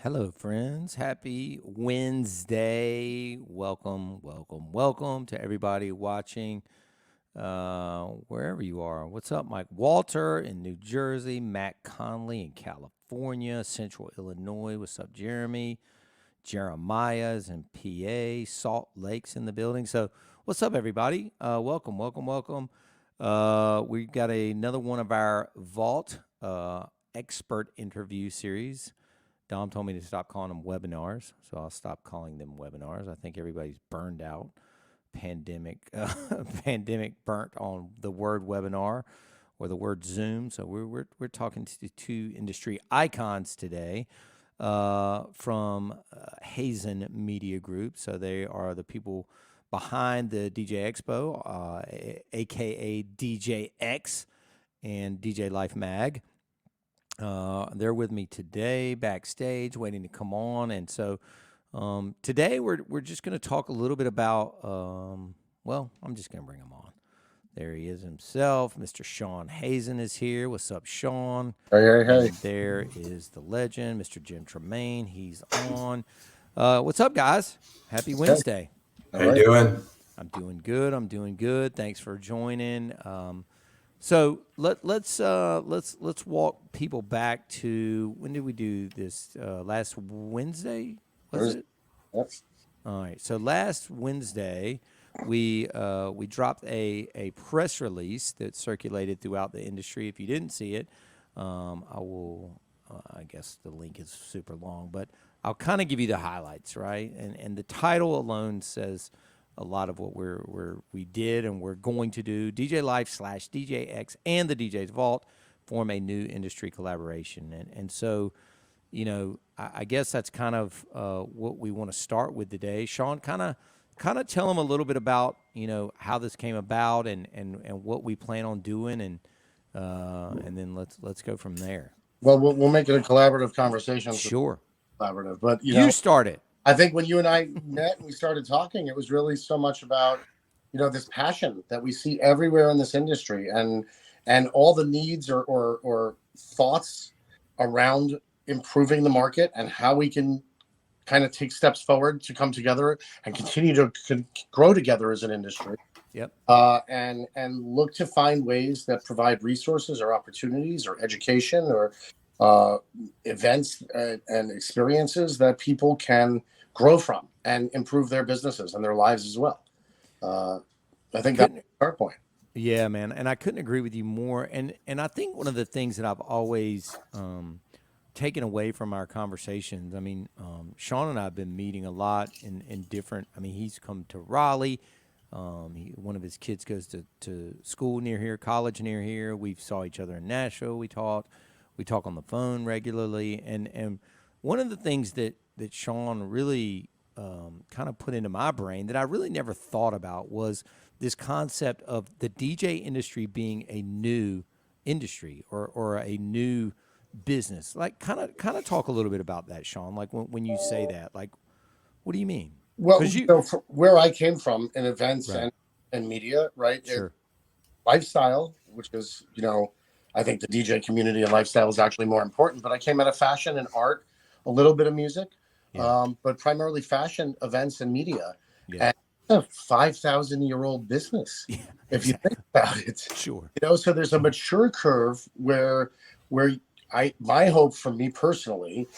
Hello, friends. Happy Wednesday. Welcome to everybody watching wherever you are. What's up, Mike Walter in New Jersey, Matt Conley in California, Central Illinois. What's up, Jeremy? Jeremiah's in PA, Salt Lake's in the building. So, what's up, everybody? Welcome. We got another one of our Vault expert interview series. Dom told me to stop calling them webinars, so I'll stop calling them webinars. I think everybody's burned out. Pandemic burnt on the word webinar or the word Zoom. So we're talking to two industry icons today from Hazan Media Group. So they are the people behind the DJ Expo, aka DJX and DJ Life Mag. They're with me today backstage, waiting to come on, and so today we're just going to talk a little bit about. I'm just going to bring him on. There he is himself, Mr. Shawn Hazan is here. What's up, Shawn? Hey. And there is the legend, Mr. Jim Tremayne. He's on. What's up, guys? Happy Wednesday. How you doing? I'm doing good. Thanks for joining. So let's walk people back to when did we do this? Last Wednesday, was it? Yep. All right. So last Wednesday, we dropped a press release that circulated throughout the industry. If you didn't see it, I will. I guess the link is super long, but I'll kind of give you the highlights, right? And the title alone says a lot of what we did and we're going to do. DJ Life / DJX and the DJ's Vault form a new industry collaboration. And so, I guess that's kind of what we want to start with today. Shawn, kind of tell them a little bit about, how this came about and what we plan on doing. And then let's go from there. Well, we'll make it a collaborative conversation. Sure. Collaborative, but you start it. I think when you and I met and we started talking, it was really so much about, this passion that we see everywhere in this industry and all the needs or thoughts around improving the market and how we can kind of take steps forward to come together and continue to grow together as an industry. Yep. And look to find ways that provide resources or opportunities or education or events and experiences that people can grow from and improve their businesses and their lives as well. I think that's our point. Yeah, man. And I couldn't agree with you more. And I think one of the things that I've always taken away from our conversations, Shawn and I have been meeting a lot in different, he's come to Raleigh. One of his kids goes to school near here, college near here. We saw each other in Nashville. We talk on the phone regularly. And one of the things that Shawn really kind of put into my brain that I really never thought about was this concept of the DJ industry being a new industry or a new business. Like, kind of talk a little bit about that, Shawn. Like, when you say that, like, what do you mean? Well, where I came from in events right. and media, right? Sure. Lifestyle, which is, I think the DJ community and lifestyle is actually more important, but I came out of fashion and art, a little bit of music, but primarily fashion, events, and media. Yeah. And it's a 5,000-year-old business, if you think about it. Sure. So there's a mature curve where my hope for me personally,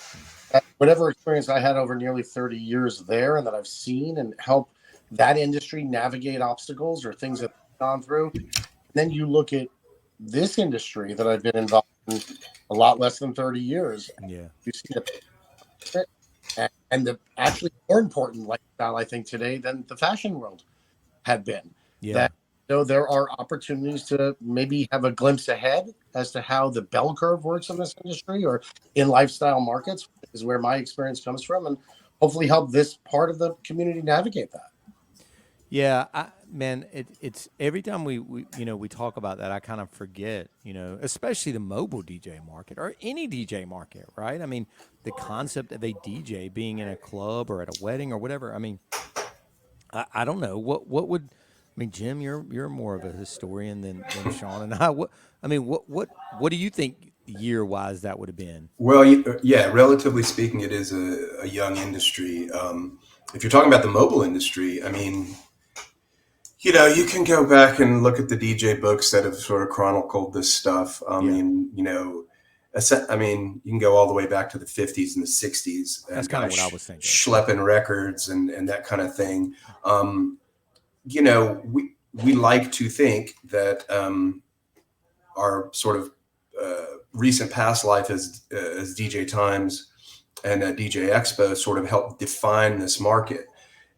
whatever experience I had over nearly 30 years there and that I've seen and help that industry navigate obstacles or things that I've gone through, then you look at this industry that I've been involved in a lot less than 30 years. Yeah. You see and the actually more important lifestyle, I think, today than the fashion world had been. Yeah. That there are opportunities to maybe have a glimpse ahead as to how the bell curve works in this industry or in lifestyle markets, is where my experience comes from, and hopefully help this part of the community navigate that. Yeah, it's every time we talk about that, I kind of forget, especially the mobile DJ market or any DJ market, right? The concept of a DJ being in a club or at a wedding or whatever. I don't know what would mean, Jim, you're more of a historian than Sean and I. What do you think year wise that would have been? Well, yeah, relatively speaking, it is a young industry. If you're talking about the mobile industry, I mean, you can go back and look at the DJ books that have sort of chronicled this stuff. I Yeah, mean, I mean, you can go all the way back to the 50s and the 60s that's and kind of what I was thinking. schlepping records and that kind of thing. Um, we like to think that our sort of recent past life as DJ Times and DJ Expo sort of helped define this market.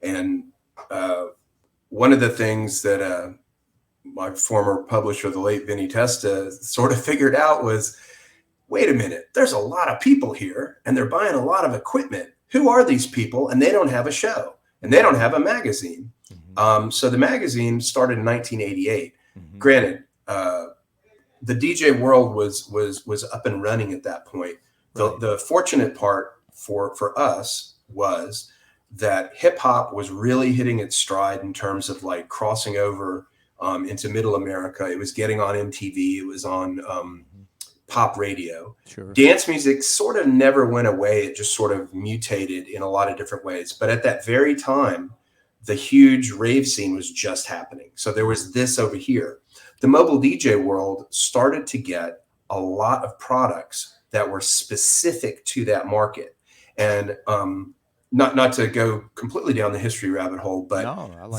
And one of the things that my former publisher, the late Vinny Testa, sort of figured out was, wait a minute, there's a lot of people here and they're buying a lot of equipment. Who are these people? And they don't have a show and they don't have a magazine. So the magazine started in 1988. Granted, the DJ world was up and running at that point. The fortunate part for us was that hip hop was really hitting its stride in terms of like crossing over into middle America. It was getting on MTV. It was on pop radio. Sure. Dance music sort of never went away. It just sort of mutated in a lot of different ways. But at that very time, the huge rave scene was just happening. So there was this over here. The mobile DJ world started to get a lot of products that were specific to that market. And not to go completely down the history rabbit hole, but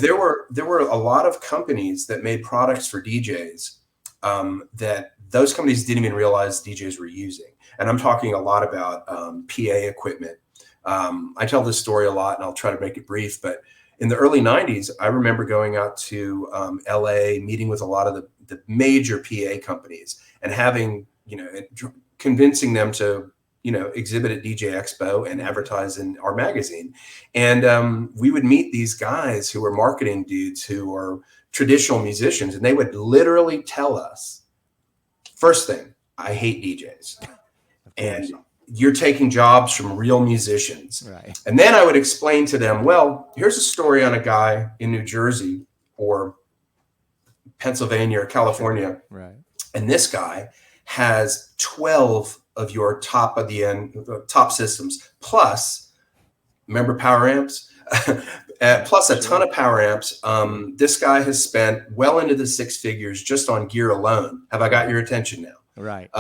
there were a lot of companies that made products for DJs that those companies didn't even realize DJs were using. And I'm talking a lot about PA equipment. I tell this story a lot and I'll try to make it brief, but in the early 90s, I remember going out to LA, meeting with a lot of the major PA companies and having, convincing them to, exhibit at DJ Expo and advertise in our magazine. And we would meet these guys who were marketing dudes who are traditional musicians, and they would literally tell us, first thing, I hate DJs. And you're taking jobs from real musicians. Right. And then I would explain to them, well, here's a story on a guy in New Jersey or Pennsylvania or California. Right. And this guy has 12 of your top of the end top systems, plus, remember power amps? Plus a ton of power amps. This guy has spent well into the six figures just on gear alone. Have I got your attention now? Right.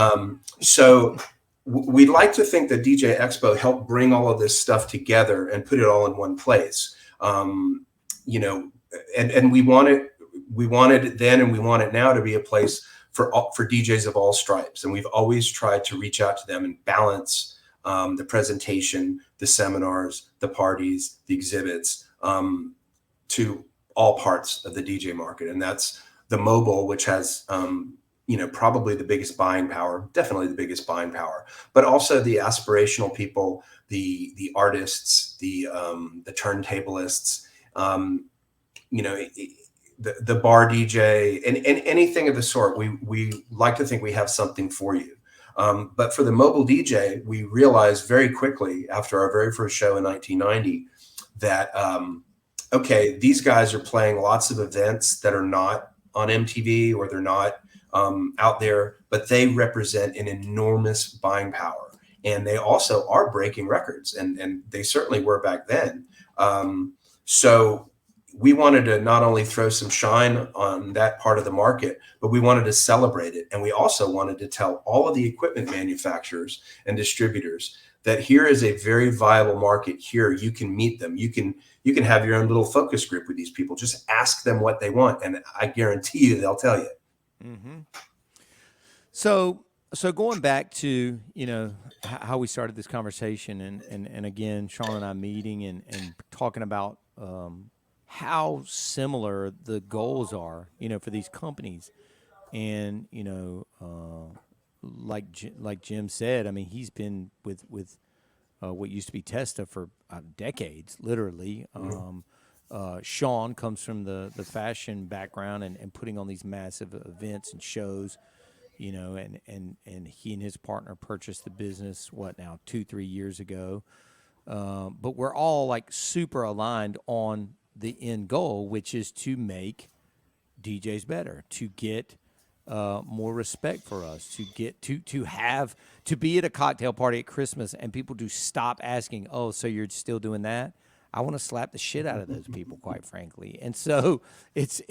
So we'd like to think that DJ Expo helped bring all of this stuff together and put it all in one place. And we want it then, and we want it now to be a place for DJs of all stripes. And we've always tried to reach out to them and balance the presentation, the seminars, the parties, the exhibits to all parts of the DJ market. And that's the mobile, which has probably the biggest buying power, definitely the biggest buying power, but also the aspirational people, the artists, the turntablists, the bar DJ, and anything of the sort. We like to think we have something for you. But for the mobile DJ, we realized very quickly after our very first show in 1990 that, okay, these guys are playing lots of events that are not on MTV or they're not out there, but they represent an enormous buying power. And they also are breaking records, and they certainly were back then. So we wanted to not only throw some shine on that part of the market, but we wanted to celebrate it. And we also wanted to tell all of the equipment manufacturers and distributors that here is a very viable market. Here, you can meet them. You can have your own little focus group with these people. Just ask them what they want, and I guarantee you they'll tell you. Mm-hmm. So going back to, how we started this conversation and again, Sean and I meeting and talking about how similar the goals are, for these companies. And, like Jim said, I mean, he's been with what used to be Testa for decades, literally. Shawn comes from the fashion background and putting on these massive events and shows, and he and his partner purchased the business, 2-3 years ago. But we're all like super aligned on the end goal, which is to make DJs better, to get more respect for us, to get to be at a cocktail party at Christmas and people do stop asking, oh, so you're still doing that? I want to slap the shit out of those people, quite frankly. And so it's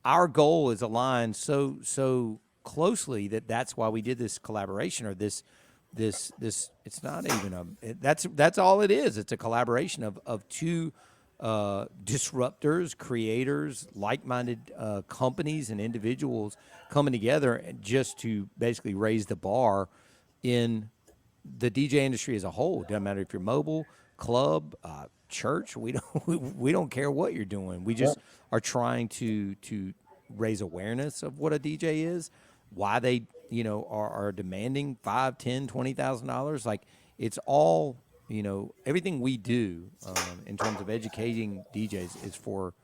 our goal is aligned so closely that's why we did this collaboration, or this it's not even that's all it is. It's a collaboration of two disruptors, creators, like-minded companies and individuals coming together just to basically raise the bar in the DJ industry as a whole. Doesn't matter if you're mobile, club, church. We don't care what you're doing. We just are trying to raise awareness of what a DJ is, why they are demanding $5,000, $10,000, $20,000. Like, it's all, everything we do in terms of educating DJs is for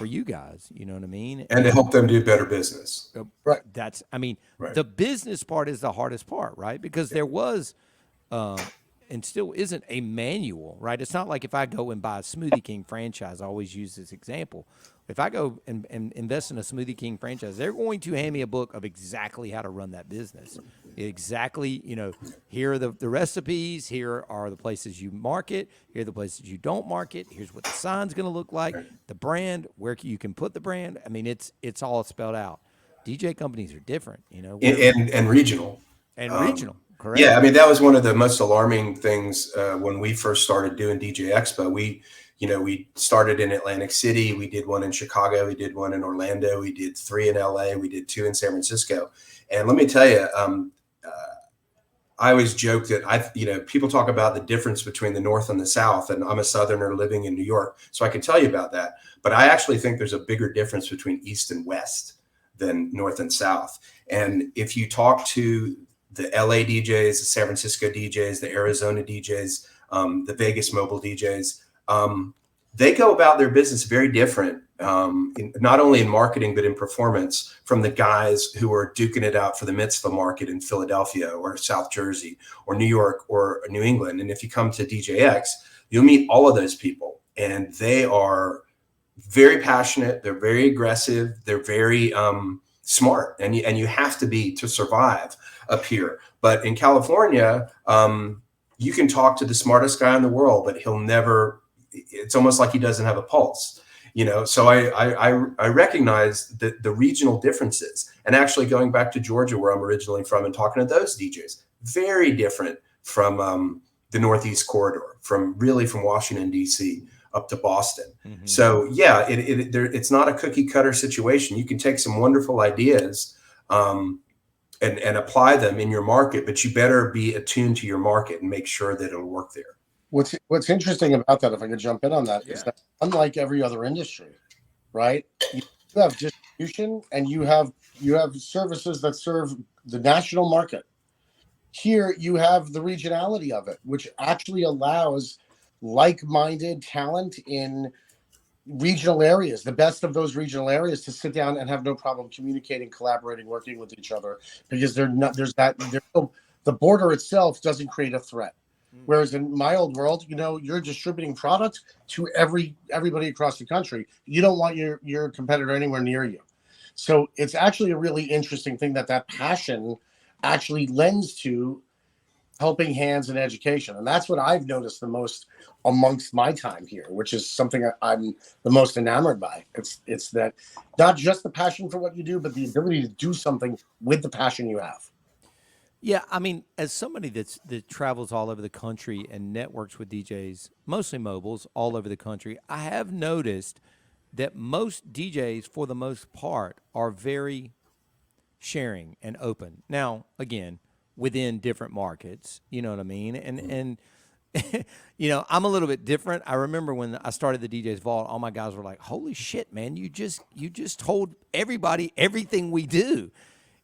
you guys. You know what I mean? And to help them do better business. Right. Right. The business part is the hardest part, right? Because there was, and still isn't, a manual, right? It's not like if I go and buy a Smoothie King franchise, I always use this example. If I go and invest in a Smoothie King franchise, they're going to hand me a book of exactly how to run that business. Exactly, here are the recipes, here are the places you market, here are the places you don't market, here's what the sign's going to look like, the brand, where you can put the brand. I mean, it's all spelled out. DJ companies are different, And regional. And regional, correct. Yeah, I mean, that was one of the most alarming things when we first started doing DJ Expo. We started in Atlantic City. We did one in Chicago. We did one in Orlando. We did 3 in LA. We did 2 in San Francisco. And let me tell you, I always joke that people talk about the difference between the North and the South, and I'm a Southerner living in New York, so I can tell you about that. But I actually think there's a bigger difference between East and West than North and South. And if you talk to the LA DJs, the San Francisco DJs, the Arizona DJs, the Vegas mobile DJs, they go about their business very different, not only in marketing, but in performance, from the guys who are duking it out for the mitzvah market in Philadelphia or South Jersey or New York or New England. And if you come to DJX, you'll meet all of those people, and they are very passionate. They're very aggressive. They're very smart, and you have to be to survive up here. But in California, you can talk to the smartest guy in the world, but he'll never. It's almost like he doesn't have a pulse, So I recognize the regional differences, and actually going back to Georgia, where I'm originally from, and talking to those DJs, very different from the Northeast corridor, from Washington D.C. up to Boston. Mm-hmm. So yeah, it's not a cookie cutter situation. You can take some wonderful ideas and apply them in your market, but you better be attuned to your market and make sure that it'll work there. What's interesting about that, if I could jump in on that, is that unlike every other industry, right? You have distribution and you have services that serve the national market. Here you have the regionality of it, which actually allows like-minded talent in regional areas, the best of those regional areas, to sit down and have no problem communicating, collaborating, working with each other, because the border itself doesn't create a threat. Whereas in my old world, you're distributing product to everybody across the country. You don't want your competitor anywhere near you. So it's actually a really interesting thing that passion actually lends to helping hands in education. And that's what I've noticed the most amongst my time here, which is something I'm the most enamored by. It's that not just the passion for what you do, but the ability to do something with the passion you have. Yeah, I mean, as somebody that travels all over the country and networks with DJs, mostly mobiles, all over the country, I have noticed that most DJs, for the most part, are very sharing and open. Now, again, within different markets, you know what I mean? And I'm a little bit different. I remember when I started the DJ's Vault, all my guys were like, "Holy shit, man, you just told everybody everything we do."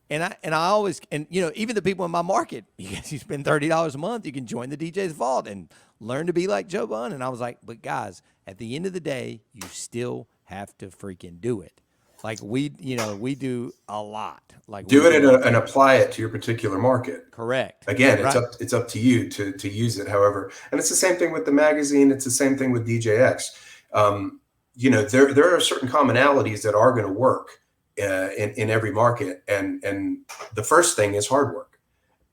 And I always, even the people in my market, you spend $30 a month, you can join the DJ's Vault and learn to be like Joe Bunn. And I was like, but guys, at the end of the day, you still have to freaking do it. Like we do a lot. Like do it and apply it to your particular market. Correct. Again, it's up to you to use it. However, and it's the same thing with the magazine. It's the same thing with DJX. There are certain commonalities that are going to work. in every market. And the first thing is hard work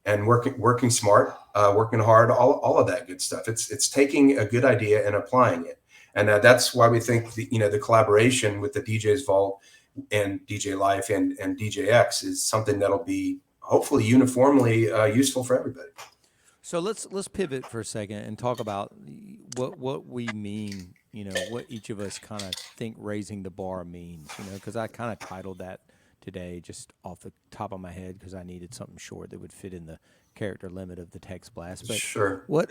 and working smart, working hard, all of that good stuff. It's taking a good idea and applying it. And that's why we think the collaboration with the DJ's Vault and DJ Life and DJX is something that'll be hopefully uniformly useful for everybody. So let's pivot for a second and talk about what we mean, what each of us kind of think raising the bar means, because I kind of titled that today just off the top of my head because I needed something short that would fit in the character limit of the text blast. But sure. What,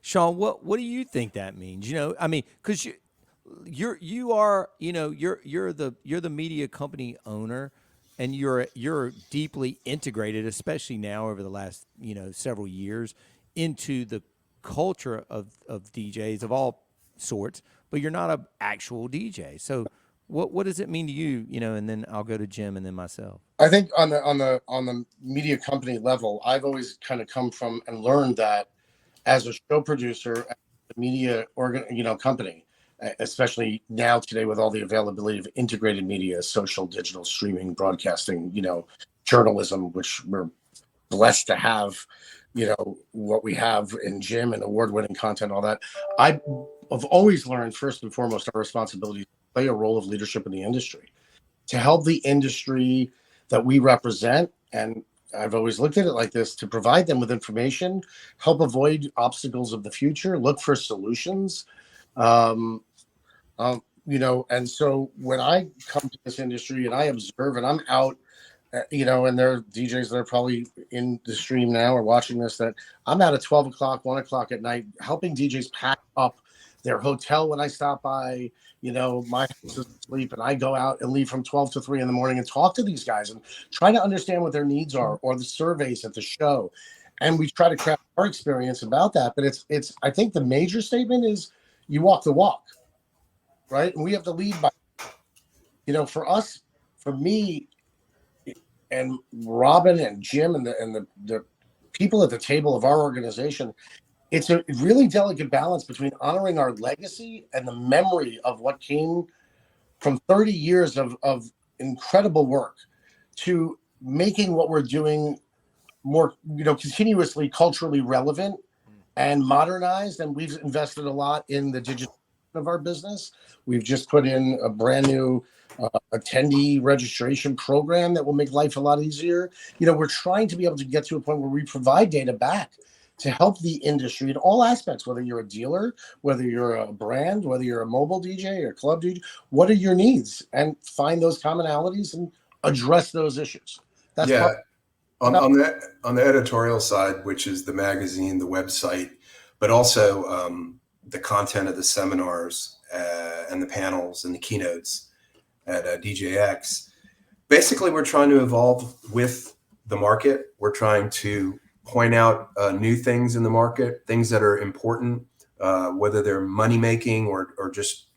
Shawn, what do you think that means? I mean, because you're the media company owner, and you're deeply integrated, especially now over the last several years, into the culture of DJs of all sorts. But you're not an actual DJ. So what does it mean to you? And then I'll go to Jim and then myself. I think on the media company level, I've always kind of come from and learned that as a show producer, a media company, especially now today with all the availability of integrated media, social, digital, streaming, broadcasting, journalism, which we're blessed to have, what we have in Jim and award-winning content, all that. I've always learned, first and foremost, our responsibility to play a role of leadership in the industry, to help the industry that we represent. And I've always looked at it like this, to provide them with information, help avoid obstacles of the future, look for solutions. And so when I come to this industry and I observe and I'm out, and there are DJs that are probably in the stream now or watching this, that I'm out at 12 o'clock, 1 o'clock at night, helping DJs pack up their hotel when I stop by, my house is asleep, and I go out and leave from 12 to 3 in the morning and talk to these guys and try to understand what their needs are, or the surveys at the show. And we try to craft our experience about that. But it's I think the major statement is you walk the walk, right? And we have to lead by, for us, for me, and Robin and Jim and the people at the table of our organization, it's a really delicate balance between honoring our legacy and the memory of what came from 30 years of incredible work, to making what we're doing more, continuously culturally relevant and modernized. And we've invested a lot in the digital of our business. We've just put in a brand new attendee registration program that will make life a lot easier. We're trying to be able to get to a point where we provide data back to help the industry in all aspects, whether you're a dealer, whether you're a brand, whether you're a mobile DJ or club DJ, what are your needs, and find those commonalities and address those issues. That's on the editorial side, which is the magazine, the website, but also the content of the seminars and the panels and the keynotes at DJX. Basically, we're trying to evolve with the market. We're trying to point out new things in the market, things that are important, whether they're money making or just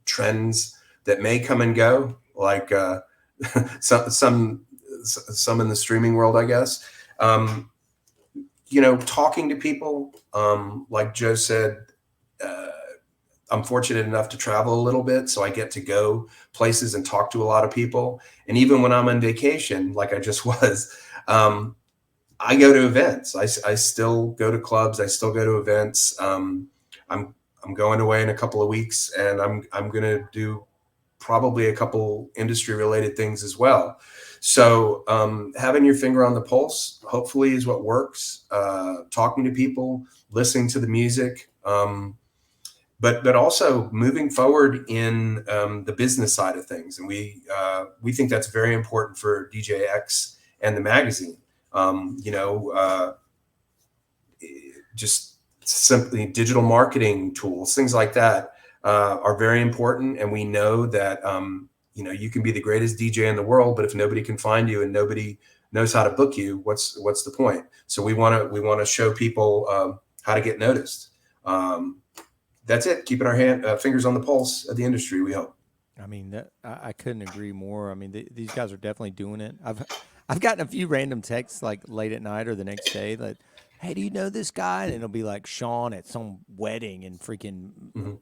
trends that may come and go, like some in the streaming world, I guess. Talking to people, like Joe said, I'm fortunate enough to travel a little bit, so I get to go places and talk to a lot of people. And even when I'm on vacation, like I just was, I go to events. I still go to clubs. I still go to events. I'm going away in a couple of weeks, and I'm going to do probably a couple industry related things as well. So having your finger on the pulse, hopefully, is what works. Talking to people, listening to the music, but also moving forward in the business side of things. And we think that's very important for DJX and the magazine. Just simply digital marketing tools, things like that are very important. And we know that, you can be the greatest DJ in the world, but if nobody can find you and nobody knows how to book you, what's the point? So we want to show people how to get noticed. That's it. Keeping our fingers on the pulse of the industry, we hope. I mean, I couldn't agree more. I mean, these guys are definitely doing it. I've gotten a few random texts like late at night or the next day that, hey, do you know this guy? And it'll be like Shawn at some wedding in freaking,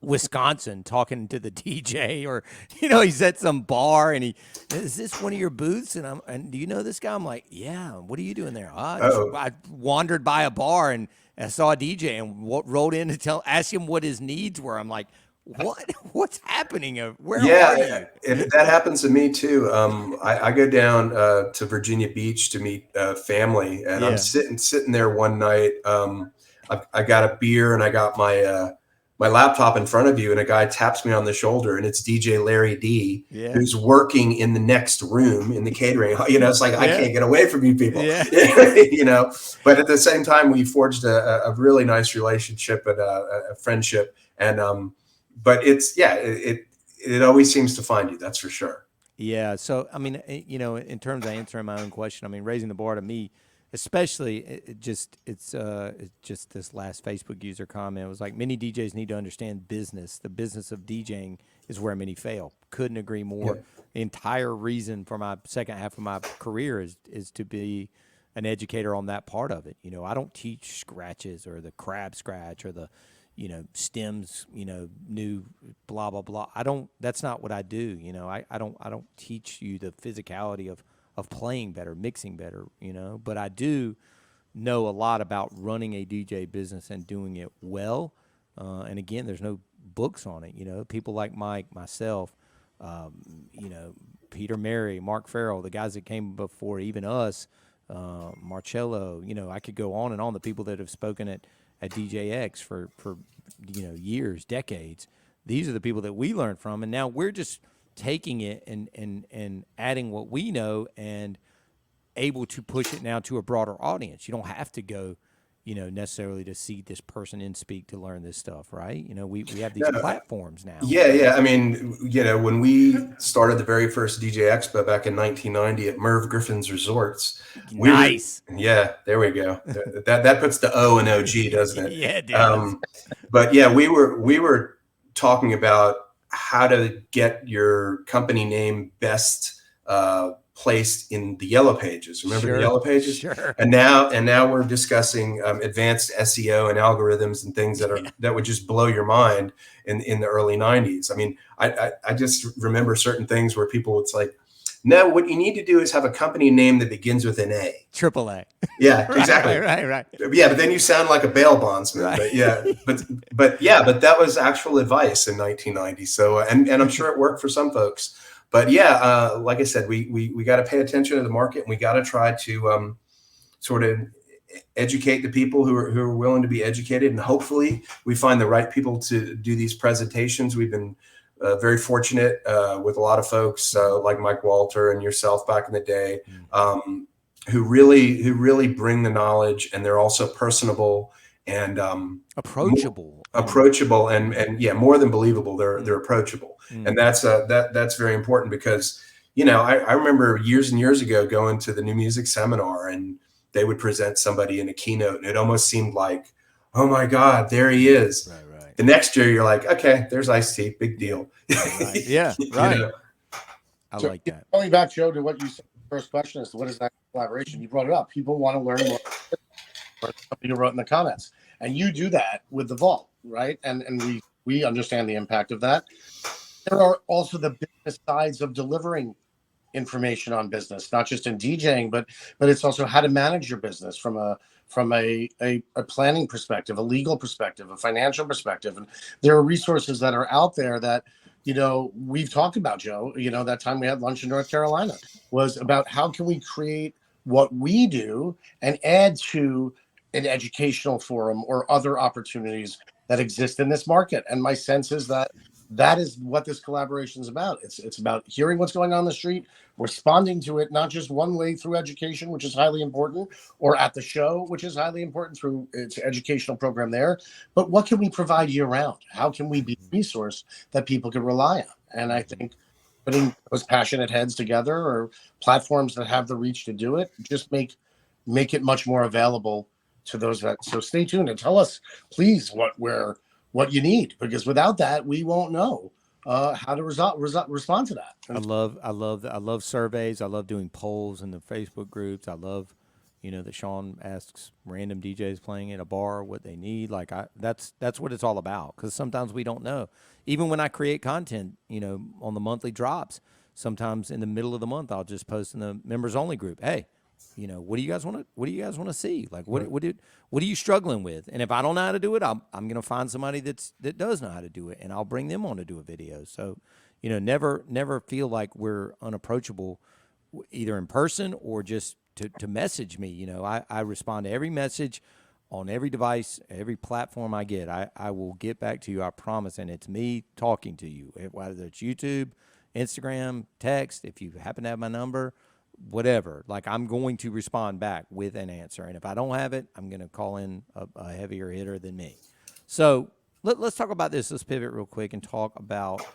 Wisconsin talking to the DJ, or, he's at some bar and is this one of your booths? And do you know this guy? I'm like, yeah. What are you doing there? I wandered by a bar and I saw a DJ and rolled in to ask him what his needs were. I'm like, what's happening? Where are you? That happens to me too. I go down to Virginia Beach to meet family, and I'm sitting there one night. I got a beer and I got my laptop in front of you, and a guy taps me on the shoulder, and it's DJ Larry D, who's working in the next room in the catering. It's like I can't get away from you people. But at the same time, we forged a really nice relationship and a friendship, and but it always seems to find you. That's for sure. Yeah. So, I mean, in terms of answering my own question, I mean, raising the bar to me, especially it's just this last Facebook user comment. It was like, many DJs need to understand business. The business of DJing is where many fail. Couldn't agree more. Yeah. The entire reason for my second half of my career is to be an educator on that part of it. I don't teach scratches or the crab scratch or the stems, new blah, blah, blah. That's not what I do. I don't teach you the physicality of playing better, mixing better, but I do know a lot about running a DJ business and doing it well. And again, there's no books on it. People like Mike, myself, Peter Mary, Mark Farrell, the guys that came before even us, Marcello, I could go on and on, the people that have spoken at DJX for years, decades. These are the people that we learned from, and now we're just taking it and adding what we know and able to push it now to a broader audience. You don't have to go, necessarily to see this person in speak to learn this stuff, right? We have these platforms now. Yeah. I mean, when we started the very first DJ Expo back in 1990 at Merv Griffin's Resorts. Nice. There we go. that puts the O in OG, doesn't it? Yeah, it does. But yeah, we were talking about how to get your company name best placed in the yellow pages. Remember the yellow pages? Sure. And now we're discussing advanced SEO and algorithms and things that would just blow your mind in the early 90s. I mean, I just remember certain things where people, it's like, no, what you need to do is have a company name that begins with an A. AAA. Yeah, exactly. Right. Yeah, but then you sound like a bail bondsman. Right. But that was actual advice in 1990. So, and I'm sure it worked for some folks. But like I said, we got to pay attention to the market, and we got to try to sort of educate the people who are willing to be educated, and hopefully we find the right people to do these presentations. We've been very fortunate with a lot of folks like Mike Walter and yourself back in the day, who really bring the knowledge, and they're also personable and approachable and more than believable. They're approachable, and that's very important because I remember years and years ago going to the New Music Seminar, and they would present somebody in a keynote, and it almost seemed like, oh my God, there he is. Right. The next year, you're like, okay, there's Ice-T, big deal. Right. Yeah, right. I like that. Going back, Joe, to what you said, the first question is, what is that collaboration? You brought it up. People want to learn more. You wrote in the comments, and you do that with the Vault, right? And we understand the impact of that. There are also the business sides of delivering information on business, not just in DJing, but it's also how to manage your business from a planning perspective, a legal perspective, a financial perspective. And there are resources that are out there that, we've talked about, Joe. That time we had lunch in North Carolina was about how can we create what we do and add to an educational forum or other opportunities that exist in this market. And my sense is that is what this collaboration is about. It's about hearing what's going on in the street, responding to it, not just one way through education, which is highly important, or at the show, which is highly important through its educational program there, but what can we provide year round? How can we be a resource that people can rely on? And I think putting those passionate heads together, or platforms that have the reach to do it, just make it much more available to those that. So stay tuned and tell us, please, what you need, because without that, we won't know how to respond to that. I love surveys. I love doing polls in the Facebook groups. I love that Shawn asks random DJs playing at a bar what they need. Like that's what it's all about. Because sometimes we don't know. Even when I create content, on the monthly drops, sometimes in the middle of the month I'll just post in the members only group. Hey, what do you guys want to see? Like what are you struggling with? And if I don't know how to do it, I'm gonna find somebody that does know how to do it, and I'll bring them on to do a video. So, never feel like we're unapproachable, either in person or just to message me. I respond to every message on every device, every platform I get. I will get back to you, I promise, and it's me talking to you, whether it's YouTube, Instagram, text, if you happen to have my number, whatever. Like, I'm going to respond back with an answer, and if I don't have it, I'm going to call in a heavier hitter than me. So let's talk about this. Let's pivot real quick and talk about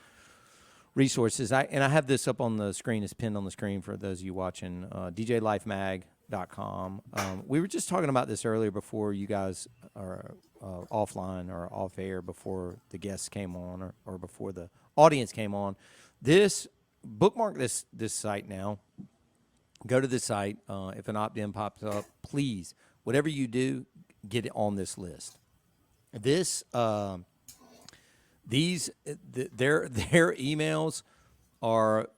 resources. I have this up on the screen. It's pinned on the screen for those of you watching. DJLifeMag.com. We were just talking about this earlier before you guys are offline or off air, before the guests came on or before the audience came on. Bookmark this site now. Go to this site. If an opt-in pops up, please, whatever you do, get it on this list. Their emails are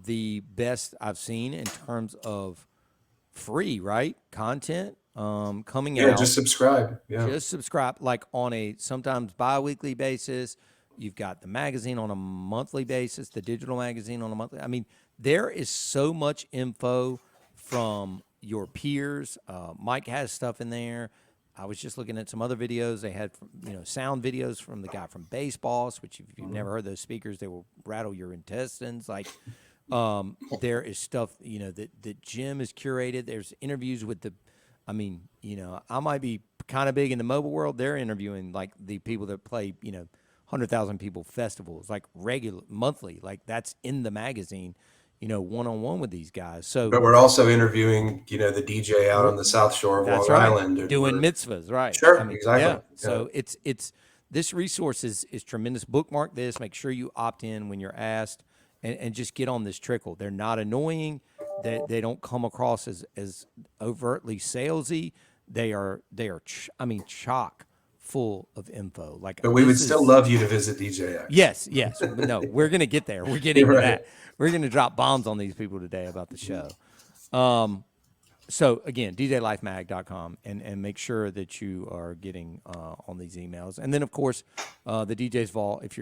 the best I've seen in terms of free, right? Content coming out. Yeah, just subscribe. Yeah. Just subscribe, like on a sometimes bi-weekly basis. You've got the magazine on a monthly basis, the digital magazine on a monthly. I mean, there is so much info from your peers. Mike has stuff in there. I was just looking at some other videos. They had, sound videos from the guy from Baseballs, which if you've never heard those speakers, they will rattle your intestines. Like, there is stuff, that Jim has curated. There's interviews with I might be kind of big in the mobile world. They're interviewing like the people that play, 100,000 people festivals, like monthly, like that's in the magazine, one-on-one with these guys. So, but we're also interviewing, the DJ out on the South Shore of Long Island, doing mitzvahs, right? Sure, exactly. Yeah. So it's this resource is tremendous. Bookmark this. Make sure you opt in when you're asked, and just get on this trickle. They're not annoying. They don't come across as overtly salesy. They are chock full of info. Like, but we would still love you to visit DJX. Yes. No, we're gonna get there. We're getting to that. We're gonna drop bombs on these people today about the show. So again, DJLifeMag.com, and make sure that you are getting on these emails. And then of course, the DJ's Vault. If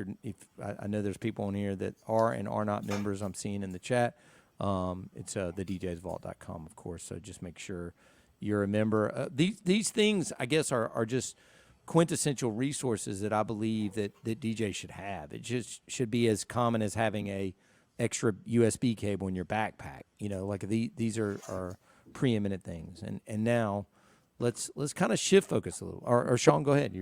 I know there's people on here that are and are not members, I'm seeing in the chat. It's the DJsVault.com, of course. So just make sure you're a member. These things, I guess, are just quintessential resources that I believe that DJs should have. It just should be as common as having a extra USB cable in your backpack. Like these are preeminent things. And now let's kind of shift focus a little. Or Shawn, go ahead.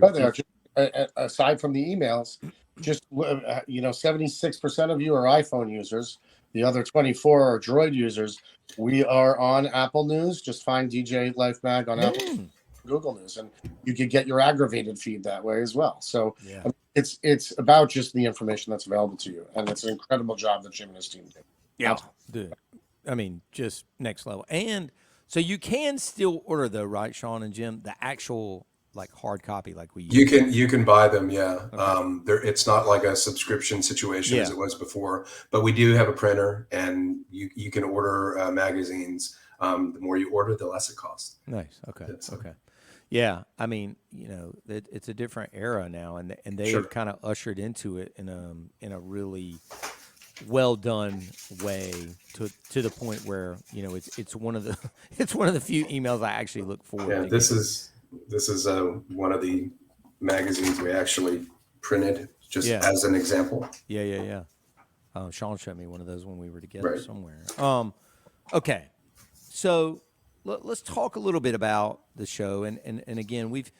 Aside from the emails, just 76% of you are iPhone users. The other 24 are Droid users. We are on Apple News. Just find DJ Life Mag on Apple, Google News, and you could get your aggravated feed that way as well. So it's about just the information that's available to you, and it's an incredible job that Jim and his team did. Yeah, dude. Just next level. And so you can still order though, right, Shawn and Jim, the actual like hard copy like we use. You can buy them, yeah. Okay. It's not like a subscription situation as it was before, but we do have a printer, and you can order magazines. The more you order, the less it costs. Nice. Okay. Okay. Yeah, it's a different era now, and they have kind of ushered into it in a really well done way to the point where it's one of the few emails I actually look forward to. This is one of the magazines we actually printed just as an example. Yeah. Shawn showed me one of those when we were together somewhere. Okay, so let's talk a little bit about the show. And again, we've,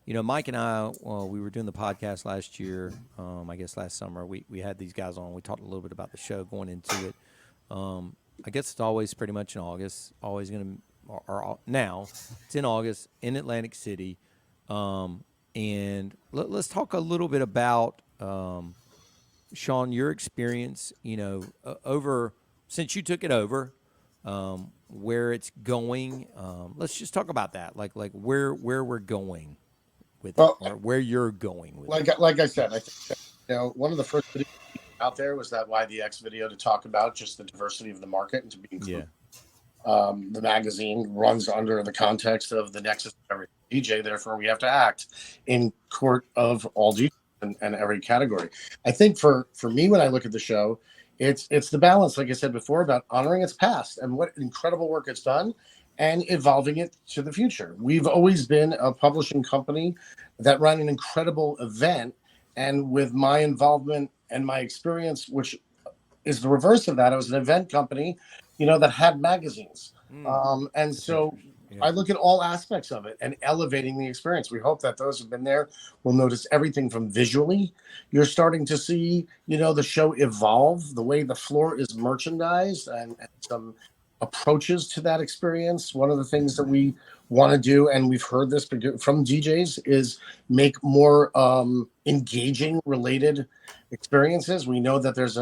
Mike and I, we were doing the podcast last year, I guess last summer. We had these guys on. We talked a little bit about the show going into it. I guess it's always pretty much in August. Always going to, or now it's in August in Atlantic City. And let's talk a little bit about, Shawn, your experience, over since you took it over. Where where it's going. Let's just talk about that, like where we're going with it, or where you're going with it. Like I said, I think that, one of the first videos out there was that YDX video to talk about just the diversity of the market and to be included. The magazine runs under the context of the nexus of every DJ, therefore we have to act in court of all DJs and every category. I think for me, when I look at the show, it's the balance, like I said before, about honoring its past and what incredible work it's done and evolving it to the future. We've always been a publishing company that ran an incredible event, and with my involvement and my experience, which is the reverse of that, I was an event company, that had magazines. And so I look at all aspects of it and elevating the experience. We hope that those who've been there will notice everything from visually. You're starting to see, the show evolve, the way the floor is merchandised and some approaches to that experience. One of the things that we want to do, and we've heard this from DJs, is make more engaging related experiences. We know that there's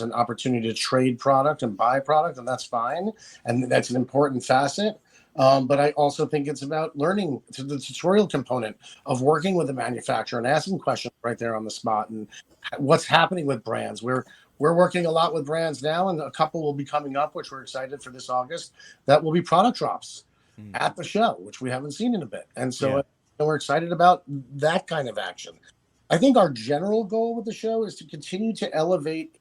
an opportunity to trade product and buy product, and that's fine, and that's an important facet. But I also think it's about learning to the tutorial component of working with the manufacturer and asking questions right there on the spot, and what's happening with brands. We're working a lot with brands now, and a couple will be coming up, which we're excited for this August. That will be product drops at the show, which we haven't seen in a bit. And so we're excited about that kind of action. I think our general goal with the show is to continue to elevate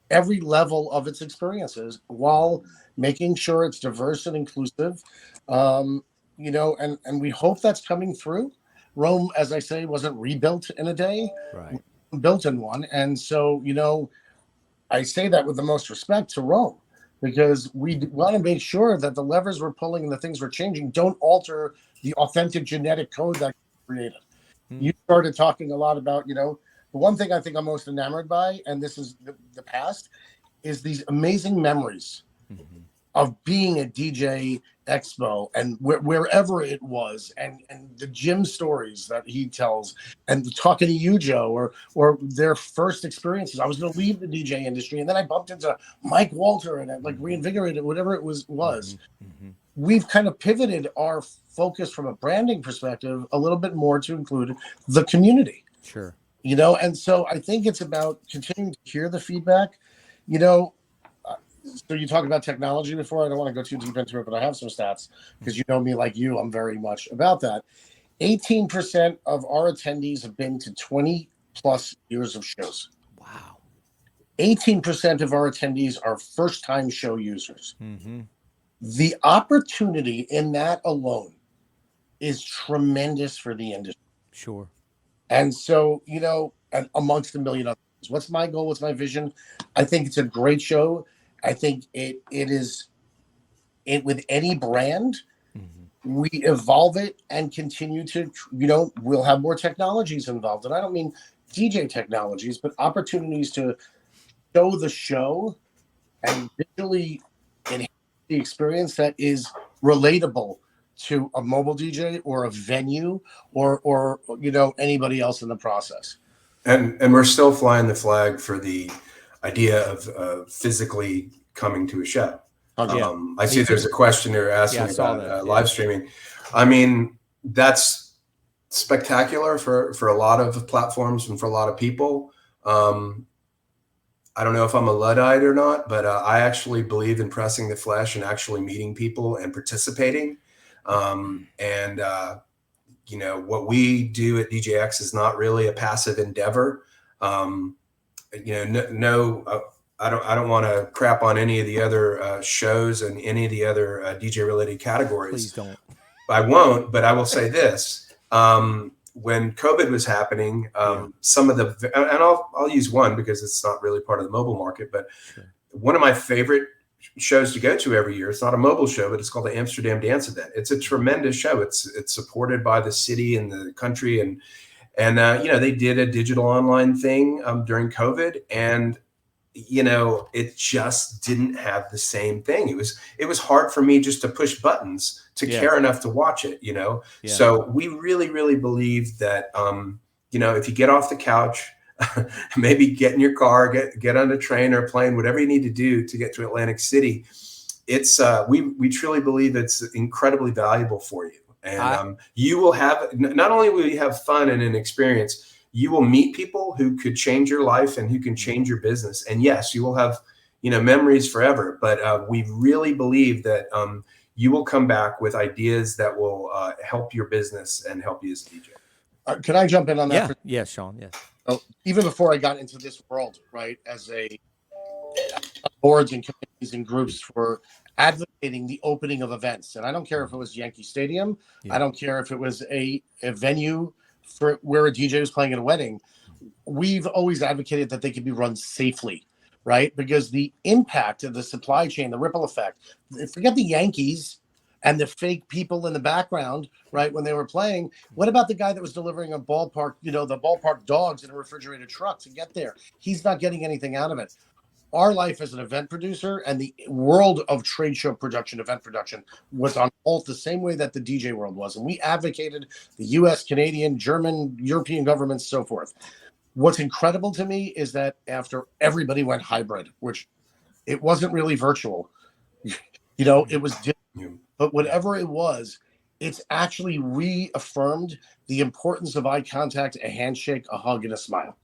every level of its experiences while making sure it's diverse and inclusive. And we hope that's coming through. Rome, as I say, wasn't rebuilt in a day, right? Built in one. And so, I say that with the most respect to Rome, because we want to make sure that the levers we're pulling and the things we're changing don't alter the authentic genetic code that we created. You started talking a lot about, the one thing I think I'm most enamored by, and this is the past, is these amazing memories of being at DJ Expo and wherever it was, and the gym stories that he tells, and talking to you, Joe, or their first experiences. I was going to leave the DJ industry, and then I bumped into Mike Walter, and it reinvigorated whatever it was. We've kind of pivoted our focus from a branding perspective a little bit more to include the community. Sure. And so I think it's about continuing to hear the feedback. So you talked about technology before. I don't want to go too deep into it, but I have some stats because you know me like you. I'm very much about that. 18% of our attendees have been to 20 plus years of shows. Wow. 18% of our attendees are first-time show users. The opportunity in that alone is tremendous for the industry. Sure. And so, and amongst a million others, what's my goal? What's my vision? I think it's a great show. I think it is with any brand, we evolve it and continue to, we'll have more technologies involved. And I don't mean DJ technologies, but opportunities to show the show and visually enhance the experience that is relatable to a mobile DJ or a venue or anybody else in the process. And we're still flying the flag for the idea of physically coming to a show. I see there's a question there asking about live streaming. I mean, that's spectacular for a lot of platforms and for a lot of people. I don't know if I'm a Luddite or not, but I actually believe in pressing the flesh and actually meeting people and participating. What we do at DJX is not really a passive endeavor. I don't want to crap on any of the other shows and any of the other DJ related categories. Please don't. I won't, but I will say this. When COVID was happening, some of the, and I'll use one because it's not really part of the mobile market, but one of my favorite shows to go to every year, it's not a mobile show, but it's called the Amsterdam Dance Event. It's a tremendous show. It's supported by the city and the country. And they did a digital online thing during COVID, and it just didn't have the same thing. It was hard for me just to push buttons to care enough to watch it, So we really, really believe that, if you get off the couch, maybe get in your car, get on a train or plane, whatever you need to do to get to Atlantic City, it's we truly believe it's incredibly valuable for you. And you will have, not only will you have fun and an experience, you will meet people who could change your life and who can change your business. And yes, you will have, memories forever. But we really believe that you will come back with ideas that will help your business and help you as a DJ. Can I jump in on that? Yeah, yes, Shawn. Yes. Even before I got into this world, right, as boards and committees and groups for advocating the opening of events, and I don't care if it was Yankee Stadium, I don't care if it was a venue for where a DJ was playing at a wedding. We've always advocated that they could be run safely, right? Because the impact of the supply chain, the ripple effect, forget the Yankees and the fake people in the background, right, when they were playing. What about the guy that was delivering a ballpark, the ballpark dogs in a refrigerated truck to get there? He's not getting anything out of it. Our life as an event producer and the world of trade show production, event production, was on hold the same way that the DJ world was. And we advocated the US, Canadian, German, European governments, so forth. What's incredible to me is that after everybody went hybrid, which it wasn't really virtual, it was different, but whatever it was, it's actually reaffirmed the importance of eye contact, a handshake, a hug, and a smile.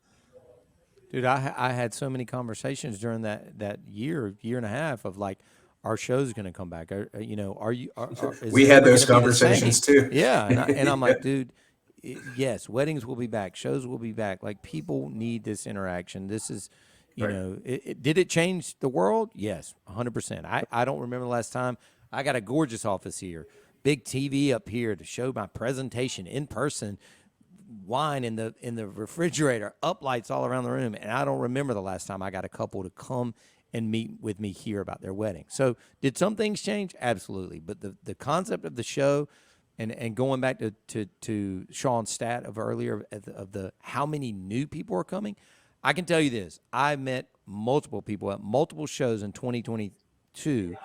Dude, I had so many conversations during that year and a half of like, our show's going to come back. We had those conversations too. Yeah. And I'm like, dude, yes, weddings will be back. Shows will be back. Like, people need this interaction. This is, did it change the world? Yes, 100%. I don't remember the last time. I got a gorgeous office here, big TV up here to show my presentation in person, wine in the refrigerator, up lights all around the room. And I don't remember the last time I got a couple to come and meet with me here about their wedding. So did some things change? Absolutely. But the concept of the show, and going back to Shawn's stat of earlier of the how many new people are coming, I can tell you this. I met multiple people at multiple shows in 2022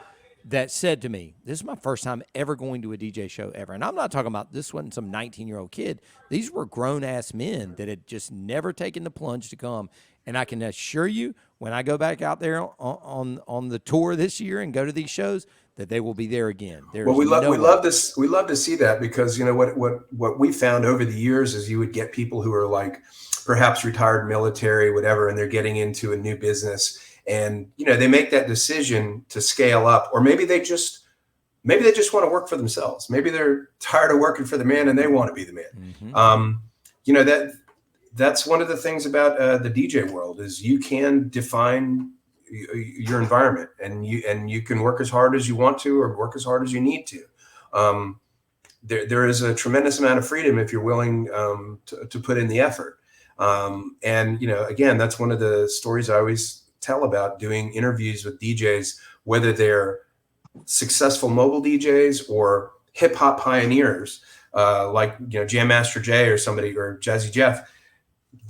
that said to me, this is my first time ever going to a DJ show ever. And I'm not talking about, this wasn't some 19-year-old kid. These were grown-ass men that had just never taken the plunge to come. And I can assure you, when I go back out there on the tour this year and go to these shows, that they will be there again. Well, we love this. We love to see that, because what we found over the years is you would get people who are like perhaps retired military, whatever, and they're getting into a new business, and they make that decision to scale up, or maybe they just want to work for themselves. Maybe they're tired of working for the man and they want to be the man. Mm-hmm. That's one of the things about the DJ world is you can define your environment, and you can work as hard as you want to, or work as hard as you need to. There is a tremendous amount of freedom if you're willing to put in the effort. And again, that's one of the stories I always tell about doing interviews with DJs, whether they're successful mobile DJs or hip hop pioneers, like Jam Master Jay or somebody, or Jazzy Jeff.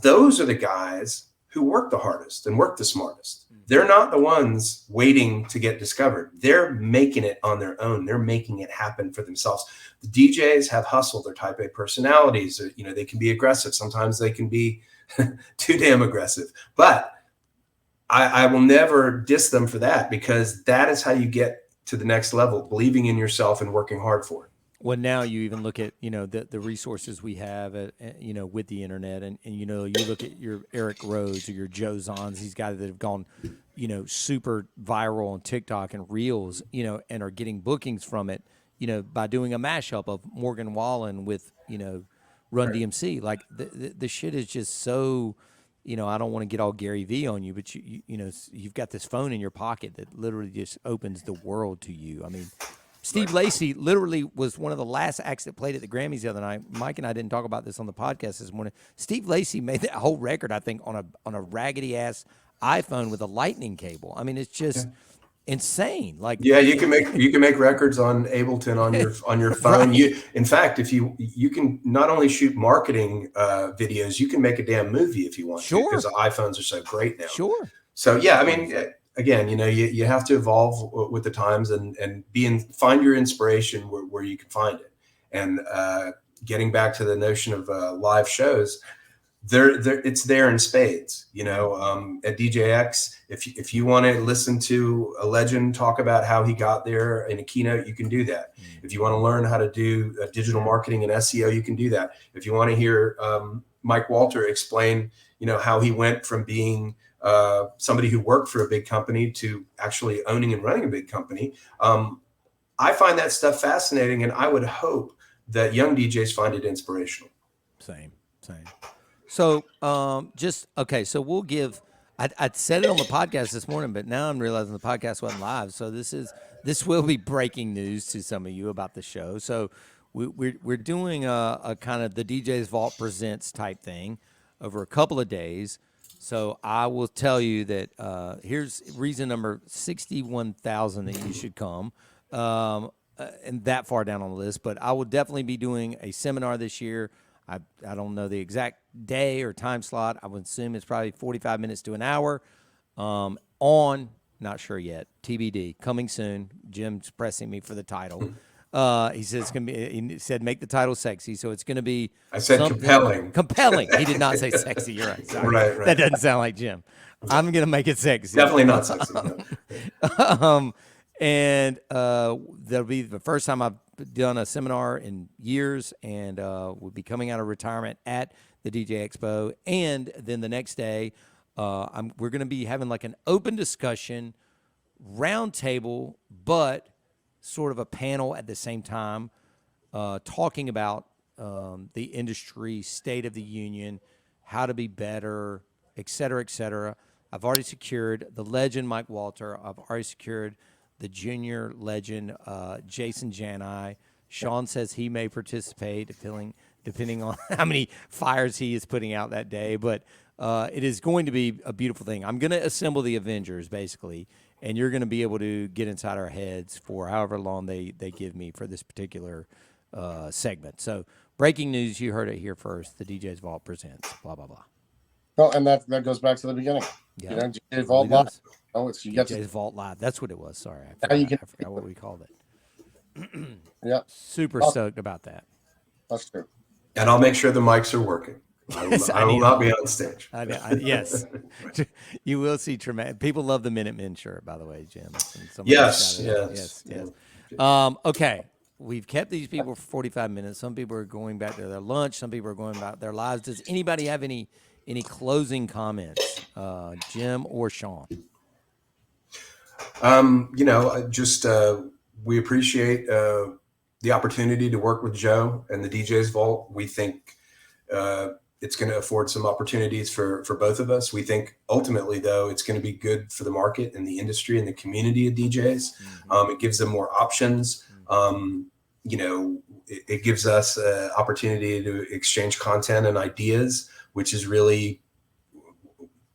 Those are the guys who work the hardest and work the smartest. They're not the ones waiting to get discovered. They're making it on their own. They're making it happen for themselves. The DJs have hustle. They're type A personalities. They can be aggressive. Sometimes they can be too damn aggressive. But I will never diss them for that, because that is how you get to the next level, believing in yourself and working hard for it. Well, now you even look at, the resources we have, with the internet, and you look at your Eric Rhodes or your Joe Zons, these guys that have gone, super viral on TikTok and Reels, and are getting bookings from it, by doing a mashup of Morgan Wallen with, Run DMC. Like the shit is just so, I don't want to get all Gary V on you, but you've got this phone in your pocket that literally just opens the world to you. I mean, Steve Lacy literally was one of the last acts that played at the Grammys the other night. Mike and I didn't talk about this on the podcast this morning. Steve Lacy made that whole record, I think, on a raggedy ass iPhone with a lightning cable. I mean, it's just insane. Like, yeah, you can make records on Ableton on your phone. Right. In fact, if you can not only shoot marketing videos, you can make a damn movie if you want to, because the iPhones are so great now. Sure. So yeah, I mean, again, you have to evolve with the times and find your inspiration where you can find it. And getting back to the notion of live shows, it's there in spades. At DJX, if you want to listen to a legend talk about how he got there in a keynote, you can do that. If you want to learn how to do digital marketing and SEO, you can do that. If you want to hear Mike Walter explain, how he went from being somebody who worked for a big company to actually owning and running a big company, I find that stuff fascinating, and I would hope that young DJs find it inspirational. Same. So, so we'll give. I'd said it on the podcast this morning, but now I'm realizing the podcast wasn't live. So this will be breaking news to some of you about the show. So we're doing a kind of the DJ's Vault Presents type thing over a couple of days. So I will tell you that here's reason number 61,000 that you should come, and that far down on the list. But I will definitely be doing a seminar this year. I don't know the exact day or time slot. I would assume it's probably 45 minutes to an hour. Not sure yet. TBD, coming soon. Jim's pressing me for the title. He said it's gonna be. He said make the title sexy, so it's gonna be. I said compelling. Compelling. He did not say sexy. You're right. Sorry. Right. That doesn't sound like Jim. I'm gonna make it sexy. Definitely not sexy. No. And that'll be the first time I've done a seminar in years, and we'll be coming out of retirement at the DJ Expo. And then the next day, we're going to be having like an open discussion, round table, but sort of a panel at the same time, talking about the industry, state of the union, how to be better, et cetera, et cetera. I've already secured the legend, Mike Walter. I've already secured the junior legend, Jason Jani. Shawn says he may participate, depending on how many fires he is putting out that day. But it is going to be a beautiful thing. I'm going to assemble the Avengers, basically, and you're going to be able to get inside our heads for however long they give me for this particular segment. So, breaking news, you heard it here first. The DJ's Vault presents, blah, blah, blah. Well, and that goes back to the beginning. Yeah. DJ's Vault Live. Oh, it's DJ's Vault Live. That's what it was. Sorry, I forgot what we called it. Yeah. Super stoked about that. That's true. And I'll make sure the mics are working. I will not be on stage. Yes. You will see Tremayne. People love the Minutemen shirt, by the way, Jim. Yes. Okay. We've kept these people for 45 minutes. Some people are going back to their lunch. Some people are going about their lives. Does anybody have any closing comments, Jim or Shawn? We appreciate the opportunity to work with Joe and the DJ's Vault. We think it's going to afford some opportunities for both of us. We think ultimately, though, it's going to be good for the market and the industry and the community of DJs. It gives them more options. It gives us an opportunity to exchange content and ideas, which is really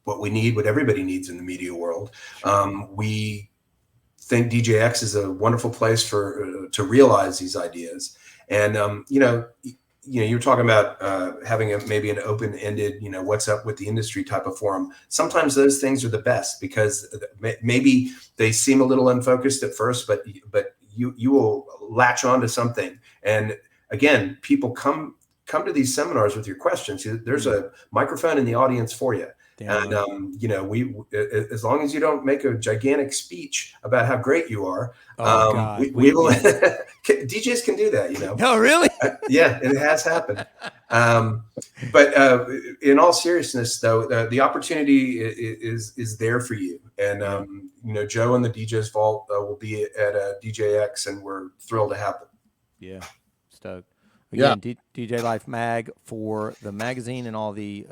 what we need, what everybody needs in the media world. We think DJX is a wonderful place to realize these ideas. And, you're talking about having maybe an open-ended, what's up with the industry type of forum. Sometimes those things are the best because maybe they seem a little unfocused at first, but you will latch on to something. And again, people come to these seminars with your questions. There's a microphone in the audience for you. Damn. And, we as long as you don't make a gigantic speech about how great you are, we will. DJs can do that, Oh, really? Yeah, it has happened. But in all seriousness, though, the opportunity is there for you. And, Joe and the DJ's Vault will be at DJX, and we're thrilled to have them. Yeah, stoked. Again, DJ Life Mag for the magazine and all the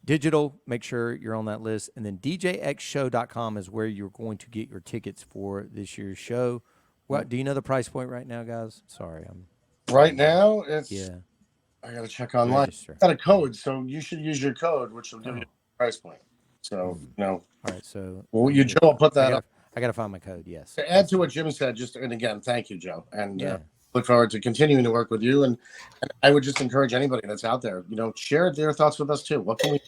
digital. Make sure you're on that list. And then DJXShow.com is where you're going to get your tickets for this year's show. What do you know the price point right now, guys? Sorry, right now it's I gotta check online. Register. Got a code, so you should use your code, which will give you the price point. So All right, so Joe will put that up. I gotta find my code. Yes. To add to what Jim said, and again, thank you, Joe, and look forward to continuing to work with you. And I would just encourage anybody that's out there, share their thoughts with us too. What can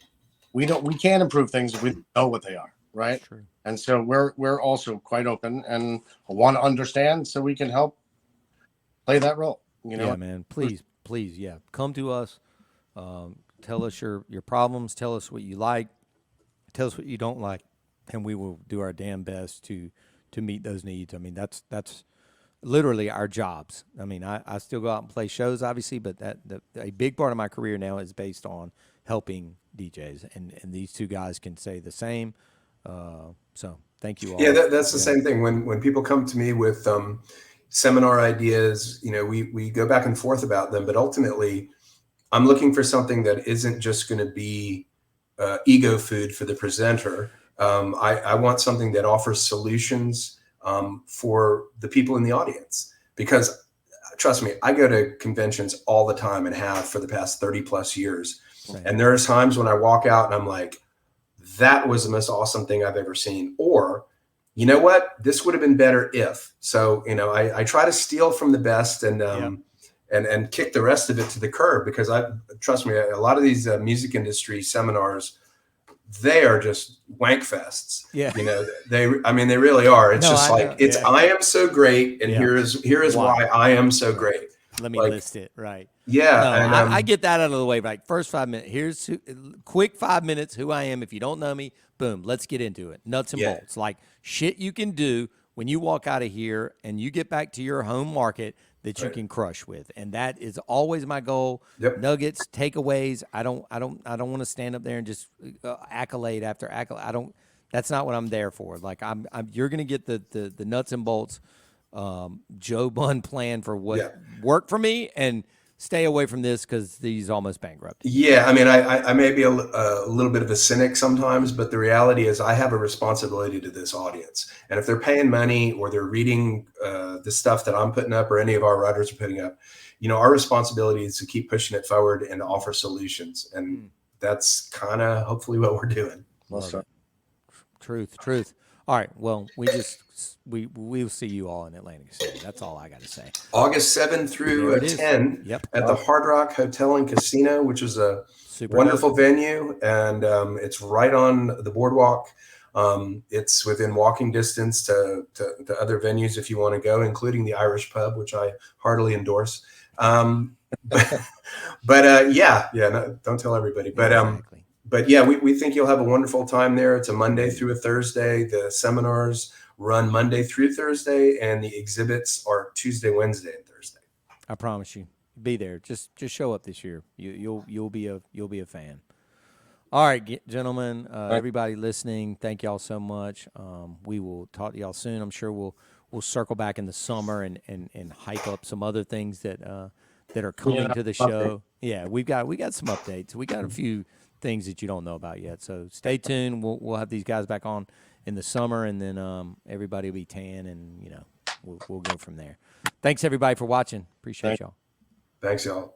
we can improve things if we know what they are, right? True. And so we're also quite open and want to understand so we can help play that role. Yeah, man. Please, come to us. Tell us your problems. Tell us what you like. Tell us what you don't like, and we will do our damn best to meet those needs. I mean, that's literally our jobs. I mean, I still go out and play shows, obviously, but a big part of my career now is based on helping DJs, and these two guys can say the same. So thank you all. Yeah, that's the same thing. When people come to me with seminar ideas, you know, we go back and forth about them, but ultimately, I'm looking for something that isn't just going to be ego food for the presenter. I want something that offers solutions for the people in the audience, because trust me, I go to conventions all the time and have for the past 30 plus years. Same. And there are times when I walk out and I'm like, that was the most awesome thing I've ever seen. Or, you know what, this would have been better if. So, you know, I try to steal from the best and kick the rest of it to the curb, because trust me, a lot of these music industry seminars, they are just wank fests. Yeah. You know, they really are. It's I am so great. And here is why I am so great. Let me list it. Right. Yeah. No, and, I get that out of the way. Like, first 5 minutes, here's quick 5 minutes, who I am. If you don't know me, boom, let's get into it. Nuts and bolts. Like shit you can do when you walk out of here and you get back to your home market that you can crush with. And that is always my goal. Yep. Nuggets, takeaways. I don't want to stand up there and just accolade after accolade. That's not what I'm there for. Like you're going to get the nuts and bolts Joe Bunn plan for what worked for me, and stay away from this because he's almost bankrupt. Yeah, I mean, I may be a little bit of a cynic sometimes, but the reality is I have a responsibility to this audience. And if they're paying money or they're reading the stuff that I'm putting up or any of our writers are putting up, you know, our responsibility is to keep pushing it forward and to offer solutions. And that's kind of hopefully what we're doing. Truth. All right. Well, we'll see you all in Atlantic City. That's all I got to say. August 7 through 10 at the Hard Rock Hotel and Casino, which is a wonderful venue. And it's right on the boardwalk. It's within walking distance to other venues if you want to go, including the Irish Pub, which I heartily endorse. Don't tell everybody. But exactly. But yeah, we think you'll have a wonderful time there. It's a Monday through a Thursday. The seminars run Monday through Thursday, and the exhibits are Tuesday, Wednesday, and Thursday. I promise you, be there. Just show up this year. You'll be a fan. All right, gentlemen, everybody listening, thank y'all so much. We will talk to y'all soon. I'm sure we'll circle back in the summer and hype up some other things that are coming to the show. Yeah, we got some updates. We got a few things that you don't know about yet. So stay tuned. We'll have these guys back on in the summer, and then everybody will be tan, and we'll go from there. Thanks everybody for watching. Appreciate y'all. Thanks y'all.